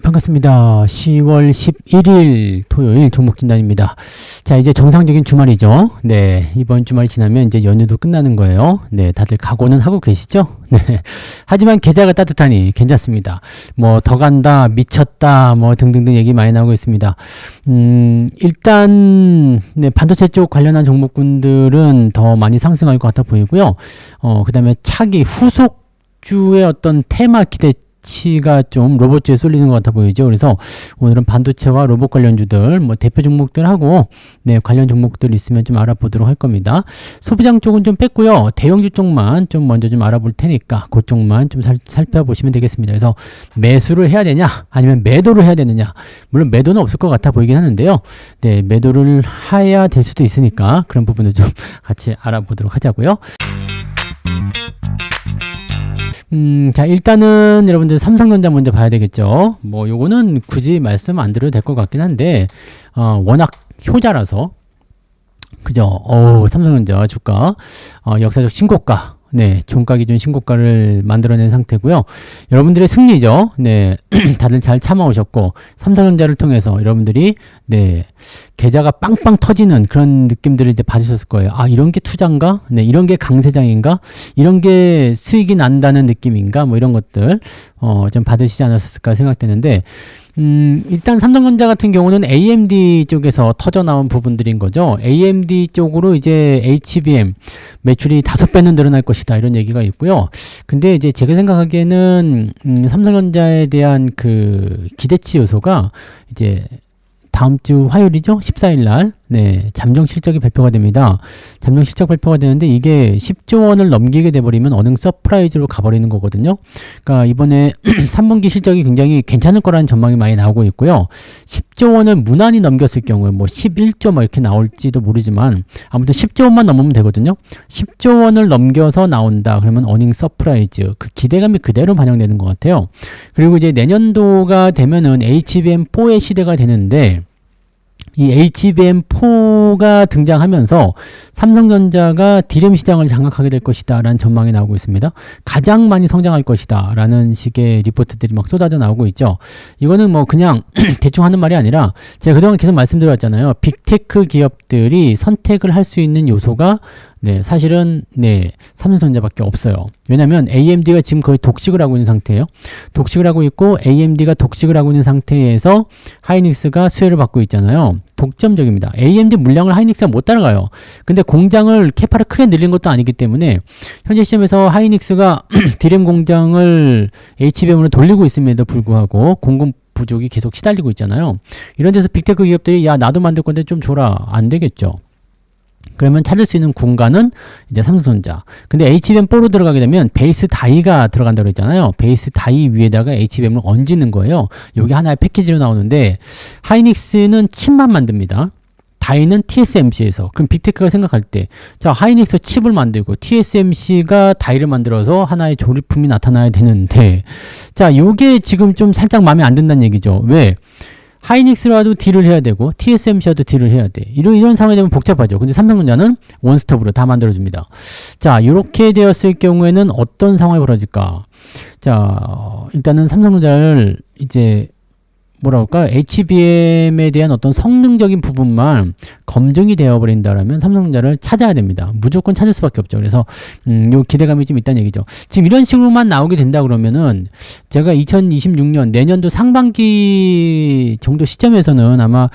반갑습니다. 10월 11일 토요일 종목진단입니다. 자, 이제 정상적인 주말이죠. 네, 이번 주말이 지나면 이제 연휴도 끝나는 거예요. 네, 다들 각오는 하고 계시죠? 네. 하지만 계좌가 따뜻하니 괜찮습니다. 뭐 더 간다, 미쳤다, 뭐 등등등 얘기 많이 나오고 있습니다. 일단 네, 반도체 쪽 관련한 종목군들은 더 많이 상승할 것 같아 보이고요. 그다음에 차기 후속주의 어떤 테마 기대치가 좀 로봇주에 쏠리는 것 같아 보이죠. 그래서 오늘은 반도체와 로봇 관련주들, 뭐 대표 종목들하고 네, 관련 종목들 있으면 좀 알아보도록 할 겁니다. 소비장 쪽은 좀 뺐고요. 대형주 쪽만 좀 먼저 좀 알아볼 테니까 그쪽만 좀 살펴보시면 되겠습니다. 그래서 매수를 해야 되냐, 아니면 매도를 해야 되느냐. 물론 매도는 없을 것 같아 보이긴 하는데요. 네, 매도를 해야 될 수도 있으니까 그런 부분을 좀 같이 알아보도록 하자고요. 자, 일단은 여러분들 삼성전자 먼저 봐야 되겠죠. 뭐 요거는 굳이 말씀 안 드려도 될 것 같긴 한데 워낙 효자라서 그죠. 삼성전자 주가 역사적 신고가, 네, 종가 기준 신고가를 만들어낸 상태고요. 여러분들의 승리죠. 네, 다들 잘 참아오셨고 삼성전자를 통해서 여러분들이 네, 계좌가 빵빵 터지는 그런 느낌들을 이제 받으셨을 거예요. 아, 이런 게 투자인가? 네, 이런 게 강세장인가? 이런 게 수익이 난다는 느낌인가? 뭐 이런 것들 좀 받으시지 않았을까 생각되는데. 일단 삼성전자 같은 경우는 AMD 쪽에서 터져 나온 부분들인 거죠. AMD 쪽으로 이제 HBM 매출이 5배는 늘어날 것이다, 이런 얘기가 있고요. 근데 이제 제가 생각하기에는 삼성전자에 대한 그 기대치 요소가 이제 다음 주 화요일이죠? 14일 날, 네, 잠정 실적이 발표가 됩니다. 잠정 실적 발표가 되는데 이게 10조 원을 넘기게 돼버리면 어닝 서프라이즈로 가버리는 거거든요. 그러니까 이번에 3분기 실적이 굉장히 괜찮을 거라는 전망이 많이 나오고 있고요. 10조 원을 무난히 넘겼을 경우에 뭐 11조 막 이렇게 나올지도 모르지만 아무튼 10조 원만 넘으면 되거든요. 10조 원을 넘겨서 나온다. 그러면 어닝 서프라이즈, 그 기대감이 그대로 반영되는 것 같아요. 그리고 이제 내년도가 되면은 HBM4의 시대가 되는데 이 HBM4가 등장하면서 삼성전자가 디램 시장을 장악하게 될 것이다 라는 전망이 나오고 있습니다. 가장 많이 성장할 것이다 라는 식의 리포트들이 막 쏟아져 나오고 있죠. 이거는 뭐 그냥 대충 하는 말이 아니라 제가 그동안 계속 말씀드렸잖아요. 빅테크 기업들이 선택을 할 수 있는 요소가 네, 사실은 네, 삼성전자밖에 없어요. 왜냐면 AMD가 지금 거의 독식을 하고 있는 상태예요. 독식을 하고 있고 AMD가 독식을 하고 있는 상태에서 하이닉스가 수혜를 받고 있잖아요. 독점적입니다. AMD 물량을 하이닉스가 못 따라가요. 근데 공장을 캐파를 크게 늘린 것도 아니기 때문에 현재 시점에서 하이닉스가 디램 공장을 HBM으로 돌리고 있음에도 불구하고 공급 부족이 계속 시달리고 있잖아요. 이런 데서 빅테크 기업들이 야, 나도 만들 건데 좀 줘라. 안 되겠죠. 그러면 찾을 수 있는 공간은 이제 삼성전자. 근데 HBM4로 들어가게 되면 베이스 다이가 들어간다고 했잖아요. 베이스 다이 위에다가 HBM을 얹는 거예요. 여기 하나의 패키지로 나오는데 하이닉스는 칩만 만듭니다. 다이는 TSMC에서. 그럼 빅테크가 생각할 때 자, 하이닉스 칩을 만들고 TSMC가 다이를 만들어서 하나의 조립품이 나타나야 되는데 자, 요게 지금 좀 살짝 마음에 안 든다는 얘기죠. 왜? 하이닉스라도 딜을 해야 되고 TSMC라도 딜을 해야 돼. 이런 상황이 되면 복잡하죠. 근데 삼성전자는 원스톱으로 다 만들어줍니다. 자, 이렇게 되었을 경우에는 어떤 상황이 벌어질까? 자, 일단은 삼성전자를 이제 뭐라 할까? HBM에 대한 어떤 성능적인 부분만 검증이 되어버린다라면 삼성전자를 찾아야 됩니다. 무조건 찾을 수밖에 없죠. 그래서 요 기대감이 좀 있다는 얘기죠. 지금 이런 식으로만 나오게 된다 그러면은 제가 2026년 내년도 상반기 정도 시점에서는 아마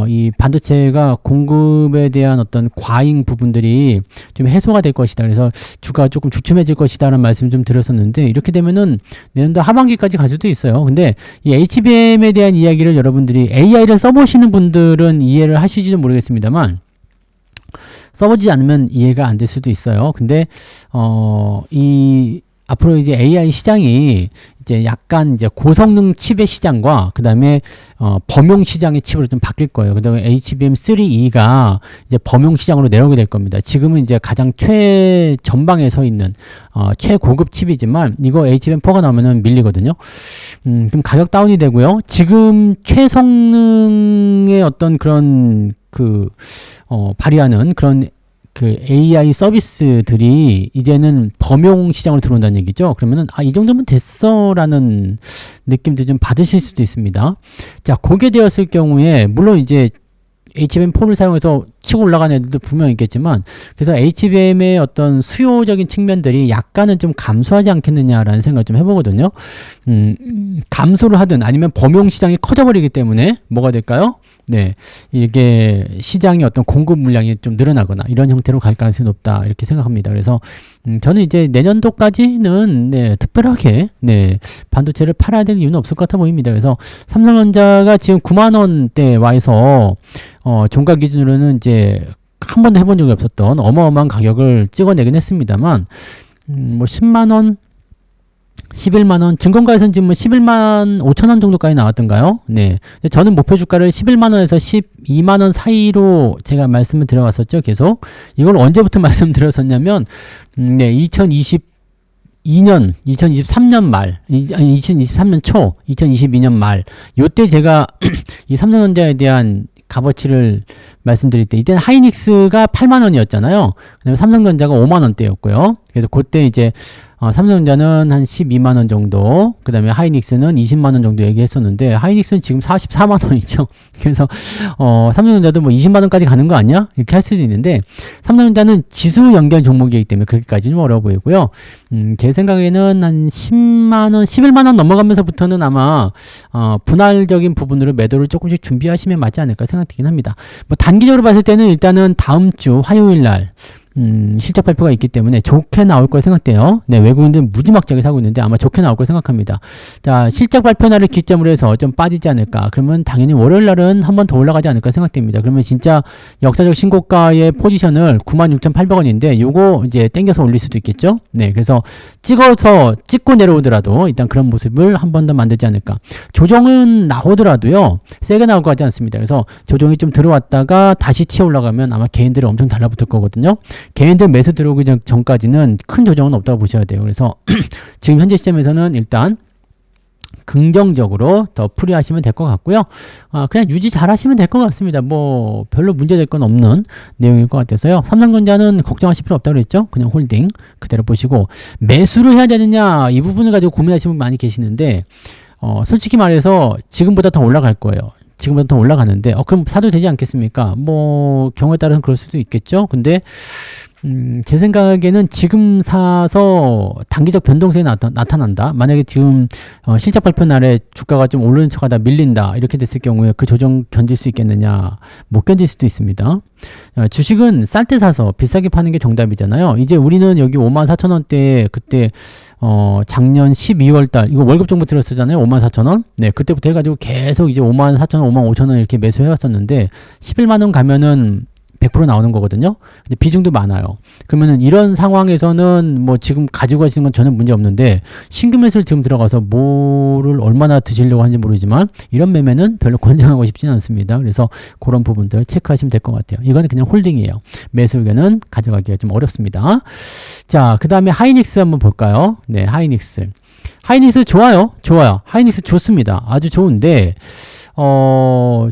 이 반도체가 공급에 대한 어떤 과잉 부분들이 좀 해소가 될 것이다. 그래서 주가가 조금 주춤해질 것이다라는 말씀 좀 드렸었는데 이렇게 되면은 내년도 하반기까지 갈 수도 있어요. 근데 이 HBM에 대한 이야기를 여러분들이 AI를 써보시는 분들은 이해를 하시지도 모르겠습니다만 써보지 않으면 이해가 안 될 수도 있어요. 근데 앞으로 이제 AI 시장이 이제 약간 이제 고성능 칩의 시장과 그 다음에 범용 시장의 칩으로 좀 바뀔 거예요. 그 다음에 HBM3E가 이제 범용 시장으로 내려오게 될 겁니다. 지금은 이제 가장 최전방에 서 있는 최고급 칩이지만 이거 HBM4가 나오면은 밀리거든요. 그럼 가격 다운이 되고요. 지금 최성능의 어떤 그런 발휘하는 그런 그 AI 서비스들이 이제는 범용 시장으로 들어온다는 얘기죠. 그러면은 이 정도면 됐어라는 느낌도 좀 받으실 수도 있습니다. 자, 그게 되었을 경우에 물론 이제 HBM4를 사용해서 치고 올라가는 애들도 분명히 있겠지만, 그래서 HBM의 어떤 수요적인 측면들이 약간은 좀 감소하지 않겠느냐라는 생각을 좀 해보거든요. 감소를 하든 아니면 범용 시장이 커져버리기 때문에 뭐가 될까요? 네, 이게 시장의 어떤 공급 물량이 좀 늘어나거나 이런 형태로 갈 가능성이 높다 이렇게 생각합니다. 그래서 저는 이제 내년도까지는 네, 특별하게 네, 반도체를 팔아야 될 이유는 없을 것 같아 보입니다. 그래서 삼성전자가 지금 9만 원대에 와서 종가 기준으로는 이제 한 번도 해본 적이 없었던 어마어마한 가격을 찍어내긴 했습니다만, 뭐 10만 원, 11만 원, 증권가에서는 지금 11만 5천 원 정도까지 나왔던가요? 네. 저는 목표 주가를 11만 원에서 12만 원 사이로 제가 말씀을 드려왔었죠. 계속. 이걸 언제부터 말씀드렸었냐면, 네, 2022년, 2023년 말, 2023년 초, 2022년 말, 요때 제가 이 삼성전자에 대한 값어치를 말씀드릴 때, 이때는 하이닉스가 8만 원이었잖아요. 그다음에 삼성전자가 5만 원대였고요. 그래서 그때 이제 삼성전자는 한 12만 원 정도, 그 다음에 하이닉스는 20만 원 정도 얘기했었는데, 하이닉스는 지금 44만 원이죠. 그래서 삼성전자도 뭐 20만 원까지 가는 거 아니야? 이렇게 할 수도 있는데, 삼성전자는 지수 연결 종목이기 때문에 그렇게까지는 어려워 보이고요. 제 생각에는 한 10만 원, 11만 원 넘어가면서부터는 아마 분할적인 부분으로 매도를 조금씩 준비하시면 맞지 않을까 생각되긴 합니다. 뭐 단기적으로 봤을 때는 일단은 다음 주 화요일 날 실적 발표가 있기 때문에 좋게 나올 걸 생각돼요. 네, 외국인들은 무지막지하게 사고 있는데 아마 좋게 나올 걸 생각합니다. 자, 실적 발표 날을 기점으로 해서 좀 빠지지 않을까. 그러면 당연히 월요일 날은 한 번 더 올라가지 않을까 생각됩니다. 그러면 진짜 역사적 신고가의 포지션을 96,800원인데 요거 이제 땡겨서 올릴 수도 있겠죠. 네, 그래서 찍고 내려오더라도 일단 그런 모습을 한 번 더 만들지 않을까. 조정은 나오더라도요, 세게 나올 것 같지 않습니다. 그래서 조정이 좀 들어왔다가 다시 튀어 올라가면 아마 개인들이 엄청 달라붙을 거거든요. 개인들 매수 들어오기 전까지는 큰 조정은 없다고 보셔야 돼요. 그래서 지금 현재 시점에서는 일단 긍정적으로 더 풀이하시면 될 것 같고요. 그냥 유지 잘 하시면 될 것 같습니다. 뭐 별로 문제될 건 없는 내용일 것 같아서요. 삼성전자는 걱정하실 필요 없다고 그랬죠. 그냥 홀딩 그대로 보시고, 매수를 해야 되느냐 이 부분을 가지고 고민하시는 분 많이 계시는데, 솔직히 말해서 지금보다 더 올라갈 거예요. 지금보다 더 올라가는데 그럼 사도 되지 않겠습니까? 뭐 경우에 따라서는 그럴 수도 있겠죠. 근데 제 생각에는 지금 사서 단기적 변동성이 나타난다. 만약에 지금 실적 발표 날에 주가가 좀 오르는 척하다 밀린다 이렇게 됐을 경우에 그 조정 견딜 수 있겠느냐? 못 견딜 수도 있습니다. 주식은 쌀 때 사서 비싸게 파는 게 정답이잖아요. 이제 우리는 여기 54,000원대 그때 작년 12월 달 이거 월급 정보 들었었잖아요. 54,000원. 네, 그때부터 해가지고 계속 이제 54,000원, 55,000원 이렇게 매수해 왔었는데 11만 원 가면은 100% 나오는 거거든요. 근데 비중도 많아요. 그러면은 이런 상황에서는 뭐 지금 가지고 가시는 건 전혀 문제 없는데, 신규 매수를 지금 들어가서 뭐를 얼마나 드시려고 하는지 모르지만 이런 매매는 별로 권장하고 싶지는 않습니다. 그래서 그런 부분들 체크하시면 될 것 같아요. 이거는 그냥 홀딩이에요. 매수 의견은 가져가기가 좀 어렵습니다. 자, 그 다음에 하이닉스 한번 볼까요? 네, 하이닉스 좋아요. 하이닉스 좋습니다. 아주 좋은데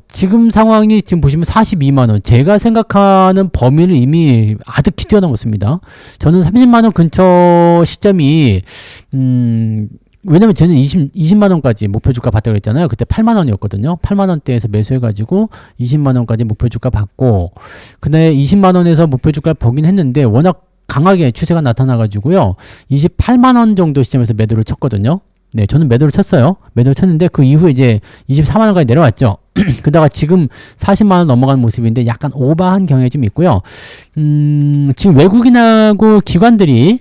지금 상황이 지금 보시면 42만원. 제가 생각하는 범위를 이미 아득히 뛰어넘었습니다. 저는 30만원 근처 시점이, 왜냐면 저는 20만원까지 목표 주가 받다고 그랬잖아요. 그때 8만원이었거든요. 8만원대에서 매수해가지고 20만원까지 목표 주가 받고, 근데 20만원에서 목표 주가를 보긴 했는데, 워낙 강하게 추세가 나타나가지고요. 28만원 정도 시점에서 매도를 쳤거든요. 네, 저는 매도를 쳤어요. 매도를 쳤는데 그 이후에 이제 24만원까지 내려왔죠. 그러다가 지금 40만원 넘어가는 모습인데 약간 오버한 경향이 좀 있고요. 지금 외국인하고 기관들이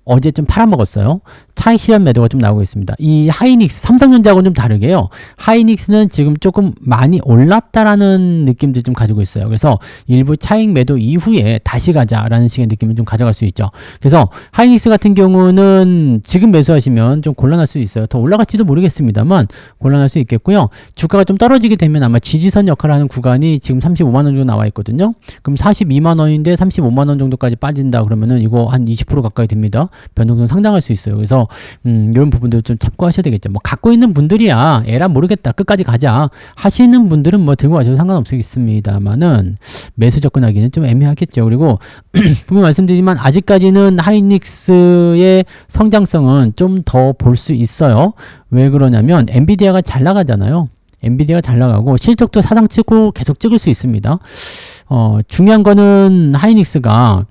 어제 좀 팔아먹었어요. 차익 실현 매도가 좀 나오고 있습니다. 이 하이닉스, 삼성전자하고는 좀 다르게요. 하이닉스는 지금 조금 많이 올랐다라는 느낌도 좀 가지고 있어요. 그래서 일부 차익 매도 이후에 다시 가자라는 식의 느낌을 좀 가져갈 수 있죠. 그래서 하이닉스 같은 경우는 지금 매수하시면 좀 곤란할 수 있어요. 더 올라갈지도 모르겠습니다만 곤란할 수 있겠고요. 주가가 좀 떨어지게 되면 아마 지지선 역할을 하는 구간이 지금 35만원 정도 나와 있거든요. 그럼 42만원인데 35만원 정도까지 빠진다 그러면은 이거 한 20% 가까이 됩니다. 변동성 상당할 수 있어요. 그래서 이런 부분들 좀 참고하셔야 되겠죠. 뭐 갖고 있는 분들이야 에라 모르겠다 끝까지 가자 하시는 분들은 뭐 들고 가셔도 상관없겠습니다만은 매수 접근하기는 좀 애매하겠죠. 그리고 분명 말씀드리지만 아직까지는 하이닉스의 성장성은 좀 더 볼 수 있어요. 왜 그러냐면 엔비디아가 잘 나가잖아요. 엔비디아가 잘 나가고 실적도 사상 찍고 계속 찍을 수 있습니다. 중요한 거는 하이닉스가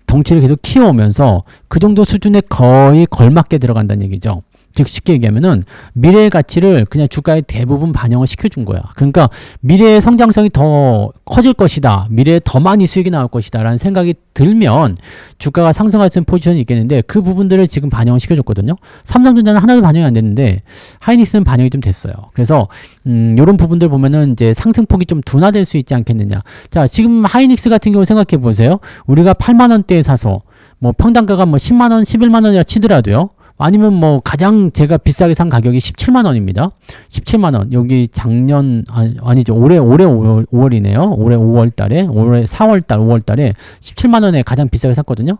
덩치를 계속 키워오면서 그 정도 수준에 거의 걸맞게 들어간다는 얘기죠. 즉 쉽게 얘기하면은 미래의 가치를 그냥 주가에 대부분 반영을 시켜준 거야. 그러니까 미래의 성장성이 더 커질 것이다. 미래에 더 많이 수익이 나올 것이다 라는 생각이 들면 주가가 상승할 수 있는 포지션이 있겠는데 그 부분들을 지금 반영을 시켜줬거든요. 삼성전자는 하나도 반영이 안 됐는데 하이닉스는 반영이 좀 됐어요. 그래서 이런 부분들 보면은 이제 상승폭이 좀 둔화될 수 있지 않겠느냐. 자, 지금 하이닉스 같은 경우 생각해 보세요. 우리가 8만 원대에 사서 뭐 평당가가 뭐 10만 원, 11만 원이라 치더라도요. 아니면 뭐 가장 제가 비싸게 산 가격이 17만 원입니다. 17만 원. 여기 작년 아니죠. 올해 5월이네요. 올해 5월 달에 올해 4월 달 5월 달에 17만 원에 가장 비싸게 샀거든요.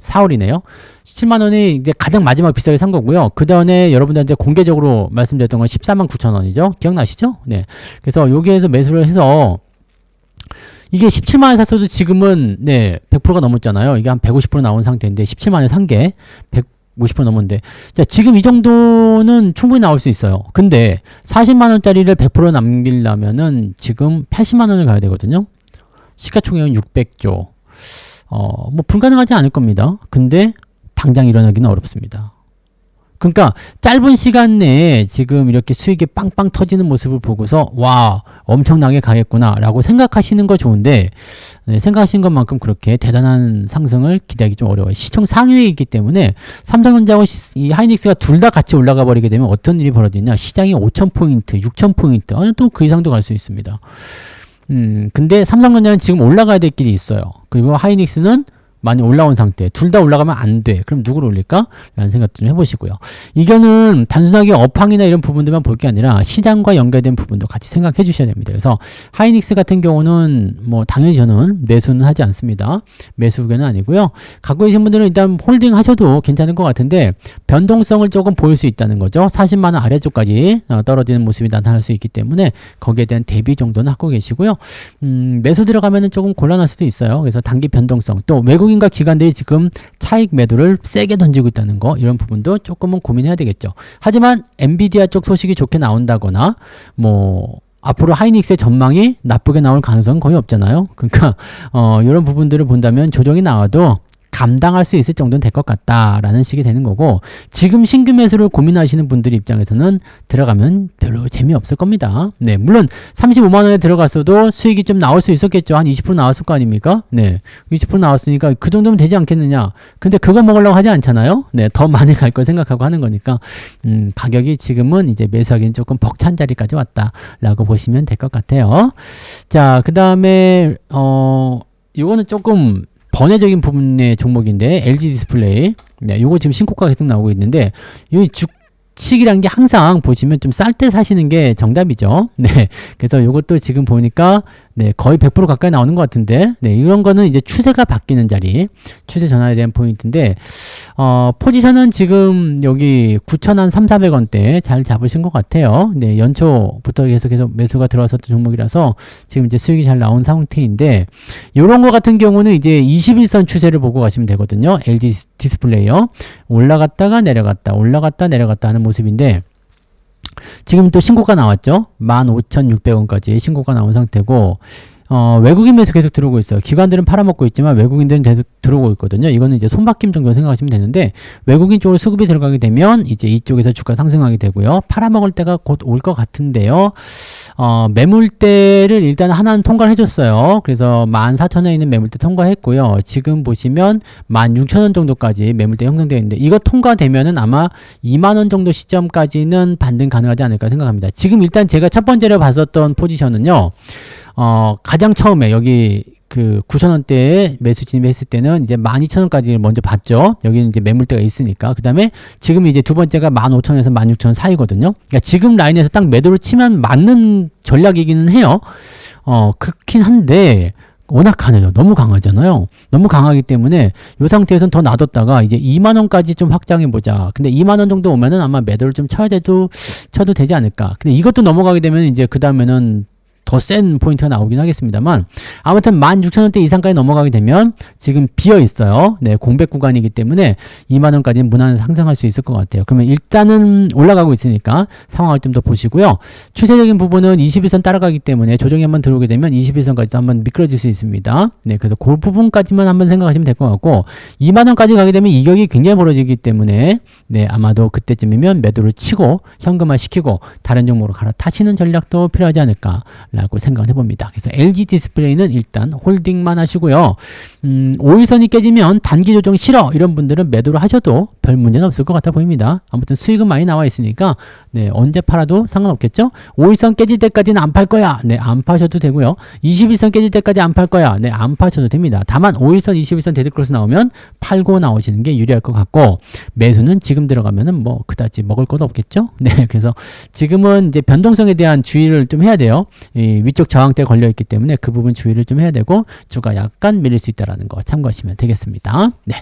4월이네요. 17만 원이 이제 가장 마지막 비싸게 산 거고요. 그 다음에 여러분들한테 공개적으로 말씀드렸던 건 14만 9천 원이죠. 기억나시죠? 네. 그래서 여기에서 매수를 해서 이게 17만 원에 샀어도 지금은 네, 100%가 넘었잖아요. 이게 한 150% 나온 상태인데 17만 원에 산 게 150% 넘었는데 자 지금 이 정도는 충분히 나올 수 있어요. 근데 40만 원짜리를 100% 남기려면은 지금 80만 원을 가야 되거든요. 시가총액은 600조. 뭐 불가능하지 않을 겁니다. 근데 당장 일어나기는 어렵습니다. 그러니까 짧은 시간 내에 지금 이렇게 수익이 빵빵 터지는 모습을 보고서 와 엄청나게 가겠구나 라고 생각하시는 거 좋은데 네, 생각하시는 것만큼 그렇게 대단한 상승을 기대하기 좀 어려워요. 시총 상위에 있기 때문에 삼성전자하고 이 하이닉스가 둘 다 같이 올라가 버리게 되면 어떤 일이 벌어지냐 시장이 5,000포인트 6,000포인트 아니 또 그 이상도 갈 수 있습니다. 근데 삼성전자는 지금 올라가야 될 길이 있어요. 그리고 하이닉스는 많이 올라온 상태. 둘 다 올라가면 안 돼. 그럼 누구를 올릴까? 라는 생각 좀 해보시고요. 이거는 단순하게 업황이나 이런 부분들만 볼 게 아니라 시장과 연결된 부분도 같이 생각해 주셔야 됩니다. 그래서 하이닉스 같은 경우는 뭐 당연히 저는 매수는 하지 않습니다. 매수 의견은 아니고요. 갖고 계신 분들은 일단 홀딩 하셔도 괜찮은 것 같은데 변동성을 조금 보일 수 있다는 거죠. 40만 원 아래쪽까지 떨어지는 모습이 나타날 수 있기 때문에 거기에 대한 대비 정도는 하고 계시고요. 매수 들어가면은 조금 곤란할 수도 있어요. 그래서 단기 변동성 또 외국인과 기관들이 지금 차익 매도를 세게 던지고 있다는 거 이런 부분도 조금은 고민해야 되겠죠. 하지만 엔비디아 쪽 소식이 좋게 나온다거나 뭐 앞으로 하이닉스의 전망이 나쁘게 나올 가능성은 거의 없잖아요. 그러니까 이런 부분들을 본다면 조정이 나와도 감당할 수 있을 정도는 될 것 같다라는 식이 되는 거고 지금 신규 매수를 고민하시는 분들 입장에서는 들어가면 별로 재미없을 겁니다. 네, 물론 35만 원에 들어갔어도 수익이 좀 나올 수 있었겠죠. 한 20% 나왔을 거 아닙니까? 네, 20% 나왔으니까 그 정도면 되지 않겠느냐. 근데 그거 먹으려고 하지 않잖아요. 네, 더 많이 갈 걸 생각하고 하는 거니까 가격이 지금은 이제 매수하기는 조금 벅찬 자리까지 왔다라고 보시면 될 것 같아요. 자, 그 다음에 이거는 조금 번외적인 부분의 종목인데 LG 디스플레이 네, 요거 지금 신고가가 계속 나오고 있는데 이 주식이란 게 항상 보시면 좀 쌀 때 사시는 게 정답이죠. 네, 그래서 요것도 지금 보니까 네, 거의 100% 가까이 나오는 것 같은데 네, 이런 거는 이제 추세가 바뀌는 자리 추세 전환에 대한 포인트인데 포지션은 지금 여기 9,300~400원대 잘 잡으신 것 같아요. 네, 연초부터 계속 매수가 들어왔었던 종목이라서 지금 이제 수익이 잘 나온 상태인데 이런 거 같은 경우는 이제 21선 추세를 보고 가시면 되거든요. LG 디스플레이요. 올라갔다가 내려갔다 올라갔다 내려갔다 하는 모습인데 지금 또 신고가 나왔죠. 15,600원까지 신고가 나온 상태고 외국인 매수 계속 들어오고 있어요. 기관들은 팔아먹고 있지만 외국인들은 계속 들어오고 있거든요. 이거는 이제 손바뀜 정도 생각하시면 되는데 외국인 쪽으로 수급이 들어가게 되면 이제 이쪽에서 주가 상승하게 되고요. 팔아먹을 때가 곧 올 것 같은데요. 매물대를 일단 하나는 통과를 해줬어요. 그래서 14,000원에 있는 매물대 통과했고요. 지금 보시면 16,000원 정도까지 매물대 형성되어 있는데 이거 통과되면은 아마 2만원 정도 시점까지는 반등 가능하지 않을까 생각합니다. 지금 일단 제가 첫 번째로 봤었던 포지션은요. 가장 처음에 여기 그 9,000원대에 매수 진입했을 때는 이제 12,000원까지 먼저 봤죠. 여기는 이제 매물대가 있으니까. 그 다음에 지금 이제 두 번째가 15,000원에서 16,000원 사이거든요. 그러니까 지금 라인에서 딱 매도를 치면 맞는 전략이기는 해요. 그렇긴 한데 워낙 강하죠. 너무 강하잖아요. 너무 강하기 때문에 이 상태에서는 더 놔뒀다가 이제 2만원까지 좀 확장해보자. 근데 2만원 정도 오면은 아마 매도를 좀 쳐도 되지 않을까. 근데 이것도 넘어가게 되면 이제 그 다음에는 더 센 포인트가 나오긴 하겠습니다만, 아무튼 16,000원대 이상까지 넘어가게 되면 지금 비어 있어요. 네, 공백 구간이기 때문에 2만원까지는 무난히 상승할 수 있을 것 같아요. 그러면 일단은 올라가고 있으니까 상황을 좀 더 보시고요. 추세적인 부분은 21선 따라가기 때문에 조정이 한번 들어오게 되면 21선까지도 한번 미끄러질 수 있습니다. 네, 그래서 그 부분까지만 한번 생각하시면 될 것 같고, 2만원까지 가게 되면 이격이 굉장히 벌어지기 때문에 네, 아마도 그때쯤이면 매도를 치고 현금화 시키고 다른 종목으로 갈아타시는 전략도 필요하지 않을까 라고 생각을 해봅니다. 그래서 LG 디스플레이는 일단 홀딩만 하시고요. 5일선이 깨지면 단기 조정 싫어 이런 분들은 매도를 하셔도 별 문제는 없을 것 같아 보입니다. 아무튼 수익은 많이 나와 있으니까 네, 언제 팔아도 상관없겠죠. 5일선 깨질 때까지는 안 팔 거야. 네, 안 파셔도 되고요. 21선 깨질 때까지 안 팔 거야. 네, 안 파셔도 됩니다. 다만 5일선, 21선 데드크로스 나오면 팔고 나오시는 게 유리할 것 같고, 매수는 지금 들어가면은 뭐 그다지 먹을 것도 없겠죠. 네, 그래서 지금은 이제 변동성에 대한 주의를 좀 해야 돼요. 이 위쪽 저항대에 걸려 있기 때문에 그 부분 주의를 좀 해야 되고, 주가 약간 밀릴 수 있다라는 거 참고하시면 되겠습니다. 네.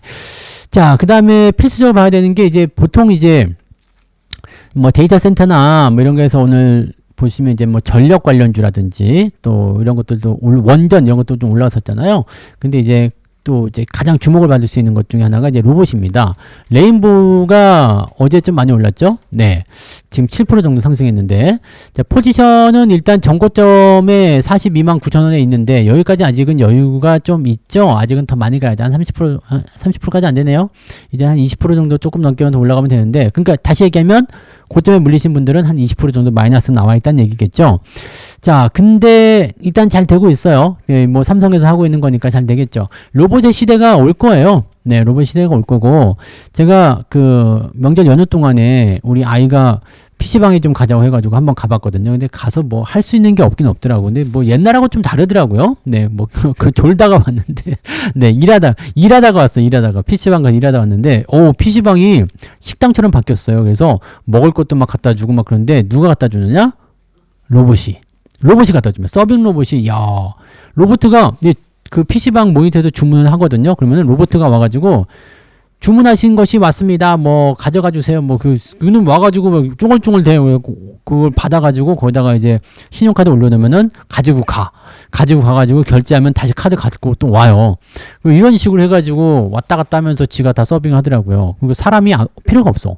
자, 그 다음에 필수적으로 봐야 되는 게 이제 보통 이제 뭐 데이터 센터나 뭐 이런 거에서 오늘 보시면 이제 뭐 전력 관련주라든지 또 이런 것들도 원전 이런 것도 좀 올라왔었잖아요. 근데 이제 또 이제 가장 주목을 받을 수 있는 것 중에 하나가 이제 로봇입니다. 레인보우가 어제 좀 많이 올랐죠? 네. 지금 7% 정도 상승했는데, 자, 포지션은 일단 전고점에 42만 9천 원에 있는데, 여기까지 아직은 여유가 좀 있죠? 아직은 더 많이 가야 돼. 한 30%까지 안 되네요? 이제 한 20% 정도 조금 넘게 더 올라가면 되는데, 그러니까 다시 얘기하면, 고점에 물리신 분들은 한 20% 정도 마이너스 나와 있다는 얘기겠죠. 자, 근데 일단 잘 되고 있어요. 네, 뭐 삼성에서 하고 있는 거니까 잘 되겠죠. 로봇의 시대가 올 거예요. 네, 로봇 시대가 올 거고, 제가 그 명절 연휴 동안에 우리 아이가 PC방에 좀 가자고 해가지고 한번 가봤거든요. 근데 가서 뭐 할 수 있는 게 없긴 없더라고. 근데 뭐 옛날하고 좀 다르더라고요. 네, 뭐 그 졸다가 왔는데, 네, 일하다가 왔어요. 일하다가 PC방 가서 일하다 왔는데, PC방이 식당처럼 바뀌었어요. 그래서 먹을 것도 막 갖다 주고 막 그런데 누가 갖다 주느냐? 로봇이 갖다 주면 서빙 로봇이, 야, 로봇가 그 PC방 모니터에서 주문을 하거든요. 그러면은 로봇가 와가지고 주문하신 것이 왔습니다. 뭐 가져가 주세요. 뭐 그는 와가지고 뭐 쫑글쫑글 대요. 그걸 받아가지고 거기다가 이제 신용카드 올려놓으면은 가지고 가가지고 결제하면 다시 카드 갖고 또 와요. 이런 식으로 해가지고 왔다 갔다 하면서 지가 다 서빙을 하더라고요. 그리고 사람이 필요가 없어.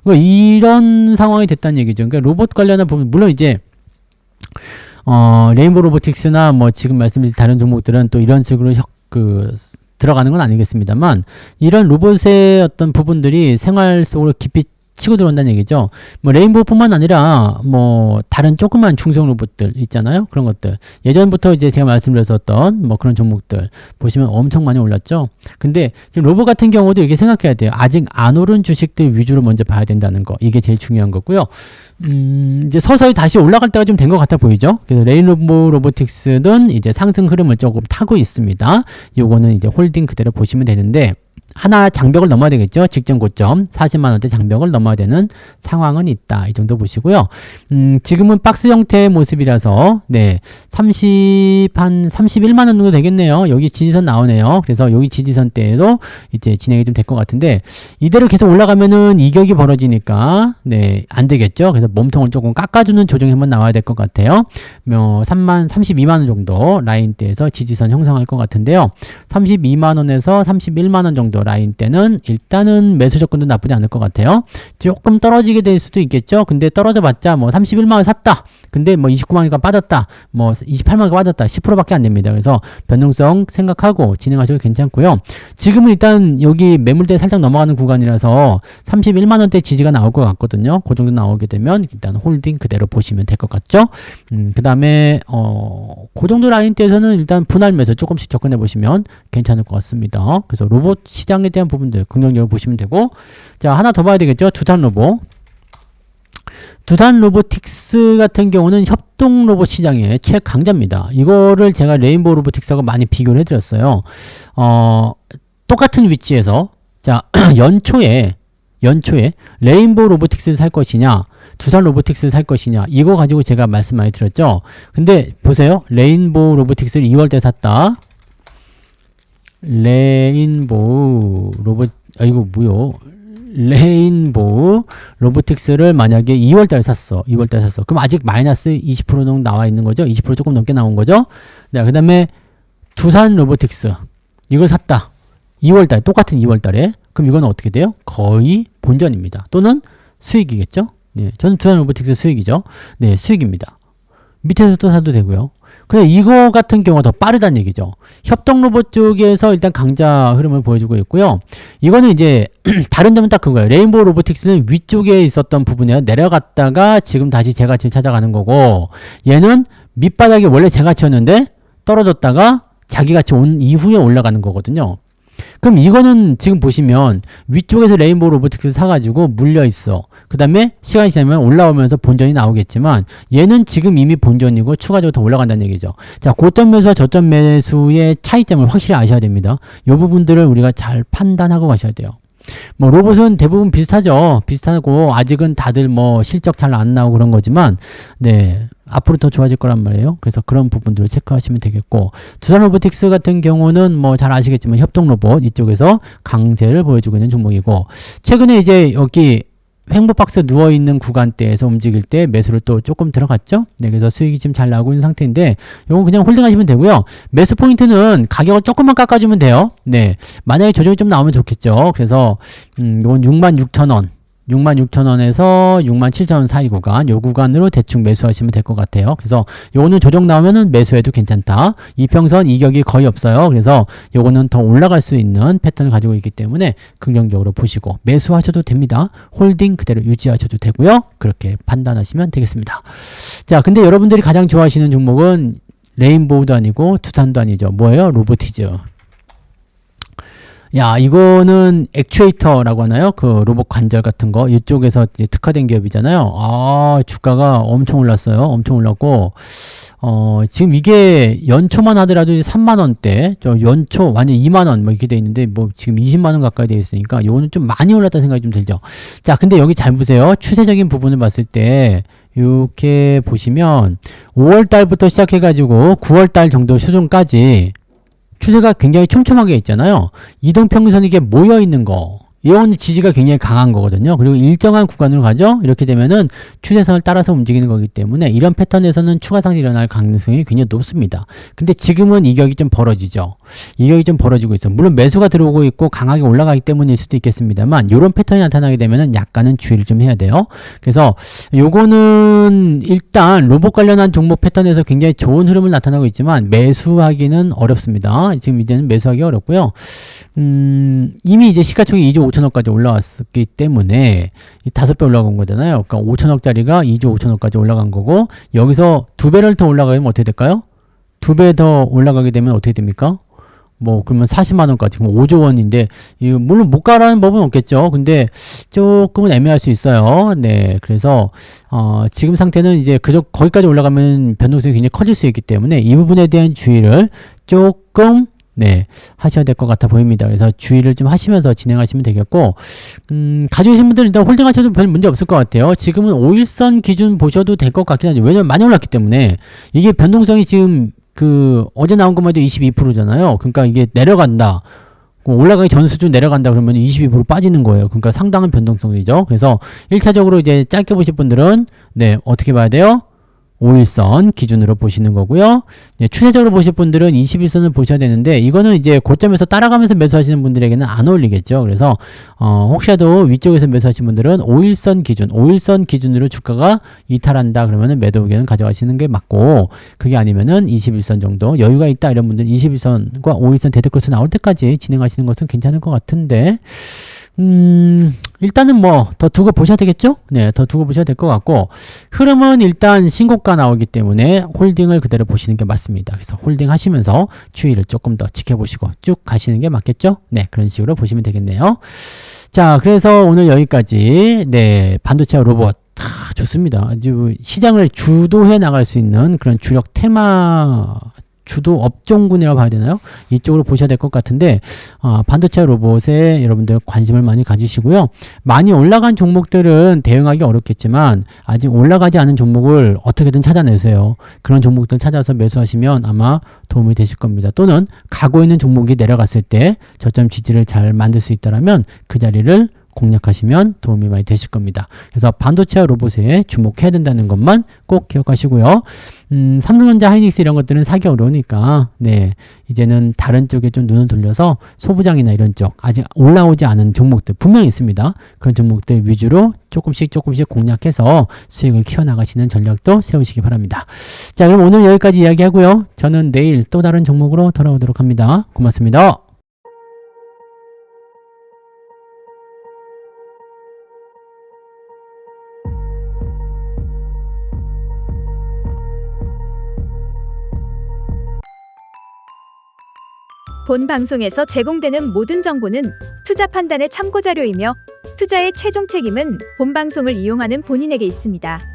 그러니까 이런 상황이 됐다는 얘기죠. 그러니까 로봇 관련한 부분, 물론 이제 레인보우 로보틱스나 뭐 지금 말씀드린 다른 종목들은 또 이런 식으로 들어가는 건 아니겠습니다만, 이런 로봇의 어떤 부분들이 생활 속으로 깊이 치고 들어온다는 얘기죠. 뭐 레인보우뿐만 아니라 뭐 다른 조그만 중성 로봇들 있잖아요. 그런 것들 예전부터 이제 제가 말씀드렸었던 뭐 그런 종목들 보시면 엄청 많이 올랐죠. 근데 지금 로봇 같은 경우도 이렇게 생각해야 돼요. 아직 안 오른 주식들 위주로 먼저 봐야 된다는 거, 이게 제일 중요한 거고요. 이제 서서히 다시 올라갈 때가 좀 된 것 같아 보이죠. 그래서 레인보우 로보틱스는 이제 상승 흐름을 조금 타고 있습니다. 요거는 이제 홀딩 그대로 보시면 되는데, 하나 장벽을 넘어야 되겠죠. 직전 고점 40만원대 장벽을 넘어야 되는 상황은 있다. 이 정도 보시고요. 지금은 박스 형태의 모습이라서 네, 31만원 정도 되겠네요. 여기 지지선 나오네요. 그래서 여기 지지선 때에도 이제 진행이 좀 될 것 같은데, 이대로 계속 올라가면은 이격이 벌어지니까 네, 안 되겠죠. 그래서 몸통을 조금 깎아주는 조정이 한번 나와야 될 것 같아요. 32만원 정도 라인대에서 지지선 형성할 것 같은데요. 32만원에서 31만원 정도 라인 때는 일단은 매수 조건도 나쁘지 않을 것 같아요. 조금 떨어지게 될 수도 있겠죠. 근데 떨어져 봤자 뭐 31만원 샀다. 근데 뭐 29만원가 빠졌다. 뭐 28만원가 빠졌다. 10%밖에 안 됩니다. 그래서 변동성 생각하고 진행하셔도 괜찮고요. 지금은 일단 여기 매물대 살짝 넘어가는 구간이라서 31만원대 지지가 나올 것 같거든요. 그 정도 나오게 되면 일단 홀딩 그대로 보시면 될 것 같죠. 그 다음에 그 정도 라인대에서는 일단 분할 매수 조금씩 접근해 보시면 괜찮을 것 같습니다. 그래서 로봇 시장에 대한 부분들 긍정적으로 보시면 되고, 자, 하나 더 봐야 되겠죠. 두산 로보틱스 같은 경우는 협동 로봇 시장의 최강자입니다. 이거를 제가 레인보우 로보틱스하고 많이 비교를 해드렸어요. 똑같은 위치에서, 자, 연초에 레인보우 로보틱스를 살 것이냐, 두산 로보틱스를 살 것이냐, 이거 가지고 제가 말씀 많이 드렸죠. 근데 보세요. 레인보우 로보틱스를 2월때 샀다. 레인보우 로보틱스를 만약에 2월달에 샀어. 그럼 아직 마이너스 20% 정도 나와 있는 거죠. 20% 조금 넘게 나온 거죠. 네, 그 다음에 두산 로보틱스 이걸 샀다. 2월달 똑같은 2월달에 그럼 이건 어떻게 돼요? 거의 본전입니다. 또는 수익이겠죠. 네, 저는 두산 로보틱스 수익이죠. 네, 수익입니다. 밑에서 또 사도 되고요. 근데 이거 같은 경우가 더 빠르다는 얘기죠. 협동로봇 쪽에서 일단 강자 흐름을 보여주고 있고요. 이거는 이제 다른 점은 딱 그거예요. 레인보우 로보틱스는 위쪽에 있었던 부분에 내려갔다가 지금 다시 재가치를 찾아가는 거고, 얘는 밑바닥에 원래 재가치였는데 떨어졌다가 자기가치 온 이후에 올라가는 거거든요. 그럼 이거는 지금 보시면 위쪽에서 레인보우 로보틱스 사가지고 물려있어. 그 다음에 시간이 지나면 올라오면서 본전이 나오겠지만 얘는 지금 이미 본전이고 추가적으로 더 올라간다는 얘기죠. 자, 고점 매수와 저점 매수의 차이점을 확실히 아셔야 됩니다. 이 부분들을 우리가 잘 판단하고 가셔야 돼요. 뭐 로봇은 대부분 비슷하고 아직은 다들 뭐 실적 잘 안 나오고 그런 거지만 네, 앞으로 더 좋아질 거란 말이에요. 그래서 그런 부분들을 체크하시면 되겠고, 두산 로보틱스 같은 경우는 뭐 잘 아시겠지만 협동 로봇 이쪽에서 강세를 보여주고 있는 종목이고, 최근에 이제 여기 횡보박스 누워있는 구간대에서 움직일 때 매수를 또 조금 들어갔죠. 네, 그래서 수익이 지금 잘 나오고 있는 상태인데 요거 그냥 홀딩하시면 되고요. 매수 포인트는 가격을 조금만 깎아주면 돼요. 네, 만약에 조정이 좀 나오면 좋겠죠. 그래서 요건 66,000원 66,000원에서 67,000원 사이 구간, 요 구간으로 대충 매수하시면 될 것 같아요. 그래서 요거는 조정 나오면은 매수해도 괜찮다. 이평선 이격이 거의 없어요. 그래서 요거는 더 올라갈 수 있는 패턴을 가지고 있기 때문에 긍정적으로 보시고 매수하셔도 됩니다. 홀딩 그대로 유지하셔도 되고요. 그렇게 판단하시면 되겠습니다. 자, 근데 여러분들이 가장 좋아하시는 종목은 레인보우도 아니고 두산도 아니죠. 뭐예요? 로보티즈. 야, 이거는 액추에이터라고 하나요? 그 로봇 관절 같은 거 이쪽에서 이제 특화된 기업이잖아요. 아, 주가가 엄청 올랐어요. 엄청 올랐고 지금 이게 연초만 하더라도 3만 원대, 저 연초 완전 2만 원 뭐 이렇게 돼 있는데 뭐 지금 20만 원 가까이 돼 있으니까 요거는 좀 많이 올랐다 생각이 좀 들죠. 자, 근데 여기 잘 보세요. 추세적인 부분을 봤을 때 이렇게 보시면 5월 달부터 시작해 가지고 9월 달 정도 수준까지 추세가 굉장히 촘촘하게 있잖아요. 이동평균선이 이게 모여있는 거. 이건 지지가 굉장히 강한 거거든요. 그리고 일정한 구간으로 가죠. 이렇게 되면은 추세선을 따라서 움직이는 거기 때문에 이런 패턴에서는 추가 상승이 일어날 가능성이 굉장히 높습니다. 근데 지금은 이격이 좀 벌어지죠. 이격이 좀 벌어지고 있어. 물론 매수가 들어오고 있고 강하게 올라가기 때문일 수도 있겠습니다만 이런 패턴이 나타나게 되면은 약간은 주의를 좀 해야 돼요. 그래서 요거는 일단 로봇 관련한 종목 패턴에서 굉장히 좋은 흐름을 나타나고 있지만 매수하기는 어렵습니다. 지금 이제는 매수하기 어렵고요. 이미 이제 시가총액이 2조 5천억까지 올라왔기 때문에 5배 올라간 거잖아요. 그러니까 5천억짜리가 2조 5천억까지 올라간 거고, 여기서 2배를 더 올라가면 어떻게 될까요? 2배 더 올라가게 되면 어떻게 됩니까? 뭐 그러면 40만 원까지, 그럼 5조 원인데 물론 못 가라는 법은 없겠죠. 근데 조금은 애매할 수 있어요. 네, 그래서 지금 상태는 이제 거기까지 올라가면 변동성이 굉장히 커질 수 있기 때문에 이 부분에 대한 주의를 조금 하셔야 될 것 같아 보입니다. 그래서 주의를 좀 하시면서 진행하시면 되겠고, 가지고 계신 분들은 일단 홀딩 하셔도 별 문제 없을 것 같아요. 지금은 5일선 기준 보셔도 될 것 같긴 하죠. 왜냐면 많이 올랐기 때문에. 이게 변동성이 지금 어제 나온 것만 해도 22%잖아요. 그러니까 이게 내려간다. 올라가기 전 수준 내려간다 그러면 22% 빠지는 거예요. 그러니까 상당한 변동성이죠. 그래서 1차적으로 이제 짧게 보실 분들은 어떻게 봐야 돼요? 5일선 기준으로 보시는 거고요. 추세적으로 보실 분들은 21선을 보셔야 되는데, 이거는 이제 고점에서 따라가면서 매수하시는 분들에게는 안 어울리겠죠. 그래서 혹시라도 위쪽에서 매수하시는 분들은 5일선 기준으로 주가가 이탈한다 그러면은 매도 의견을 가져가시는 게 맞고, 그게 아니면은 21선 정도 여유가 있다 이런 분들은 21선과 5일선 데드크로스 나올 때까지 진행하시는 것은 괜찮을 것 같은데, 일단은 뭐 더 두고 보셔야 되겠죠? 네, 더 두고 보셔야 될 것 같고, 흐름은 일단 신고가 나오기 때문에 홀딩을 그대로 보시는 게 맞습니다. 그래서 홀딩 하시면서 추이를 조금 더 지켜보시고 쭉 가시는 게 맞겠죠? 네, 그런 식으로 보시면 되겠네요. 자, 그래서 오늘 여기까지 반도체와 로봇 좋습니다. 아주 시장을 주도해 나갈 수 있는 그런 주력 테마 주도 업종군이라고 봐야 되나요? 이쪽으로 보셔야 될 것 같은데 반도체 로봇에 여러분들 관심을 많이 가지시고요. 많이 올라간 종목들은 대응하기 어렵겠지만 아직 올라가지 않은 종목을 어떻게든 찾아내세요. 그런 종목들 찾아서 매수하시면 아마 도움이 되실 겁니다. 또는 가고 있는 종목이 내려갔을 때 저점 지지를 잘 만들 수 있다면 그 자리를 공략하시면 도움이 많이 되실 겁니다. 그래서 반도체와 로봇에 주목해야 된다는 것만 꼭 기억하시고요. 삼성전자, 하이닉스 이런 것들은 사기 어려우니까 이제는 다른 쪽에 좀 눈을 돌려서 소부장이나 이런 쪽 아직 올라오지 않은 종목들 분명히 있습니다. 그런 종목들 위주로 조금씩 공략해서 수익을 키워나가시는 전략도 세우시기 바랍니다. 자, 그럼 오늘 여기까지 이야기하고요. 저는 내일 또 다른 종목으로 돌아오도록 합니다. 고맙습니다. 본 방송에서 제공되는 모든 정보는 투자 판단의 참고 자료이며 투자의 최종 책임은 본 방송을 이용하는 본인에게 있습니다.